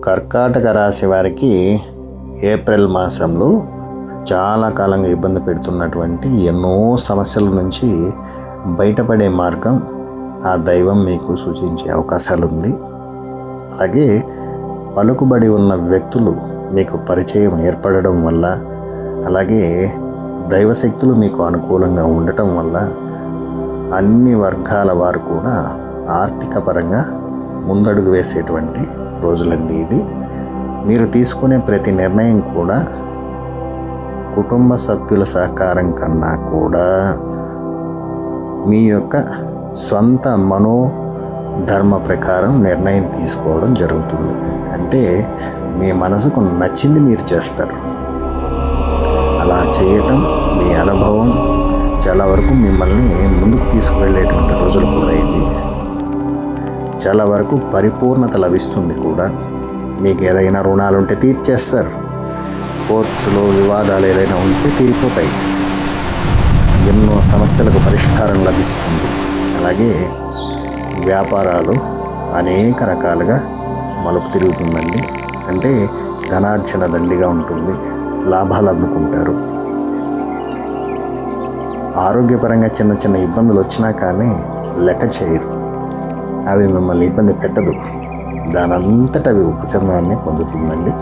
కర్కాటక రాశి వారికి ఏప్రిల్ మాసంలో చాలా కాలంగా ఇబ్బంది పెడుతున్నటువంటి ఎన్నో సమస్యల నుంచి బయటపడే మార్గం ఆ దైవం మీకు సూచించే అవకాశాలు ఉంది. అలాగే పలుకుబడి ఉన్న వ్యక్తులు మీకు పరిచయం ఏర్పడడం వల్ల, అలాగే దైవశక్తులు మీకు అనుకూలంగా ఉండటం వల్ల అన్ని వర్గాల వారు కూడా ఆర్థిక పరంగా ముందడుగు వేసేటువంటి రోజులండి ఇది. మీరు తీసుకునే ప్రతి నిర్ణయం కూడా కుటుంబ సభ్యుల సహకారం కన్నా కూడా మీ యొక్క సొంత మనోధర్మ ప్రకారం నిర్ణయం తీసుకోవడం జరుగుతుంది. అంటే మీ మనసుకు నచ్చింది మీరు చేస్తారు. అలా చేయటం మీ అనుభవం చాలా వరకు మిమ్మల్ని ముందుకు తీసుకువెళ్ళేటువంటి రోజులు కూడా ఇది. చాలా వరకు పరిపూర్ణత లభిస్తుంది కూడా. మీకు ఏదైనా రుణాలు ఉంటే తీర్చేస్తారు. కోర్టులో వివాదాలు ఏదైనా ఉంటే తీరిపోతాయి. ఎన్నో సమస్యలకు పరిష్కారం లభిస్తుంది. అలాగే వ్యాపారాలు అనేక రకాలుగా మలుపు తిరుగుతుందండి. అంటే ధనార్జన దండిగా ఉంటుంది, లాభాలు అందుకుంటారు. ఆరోగ్యపరంగా చిన్న చిన్న ఇబ్బందులు వచ్చినా కానీ లెక్క చేయరు. అవి మిమ్మల్ని ఇబ్బంది పెట్టదు. దానంతట అవి ఉపశమనాన్ని పొందుతుందండి.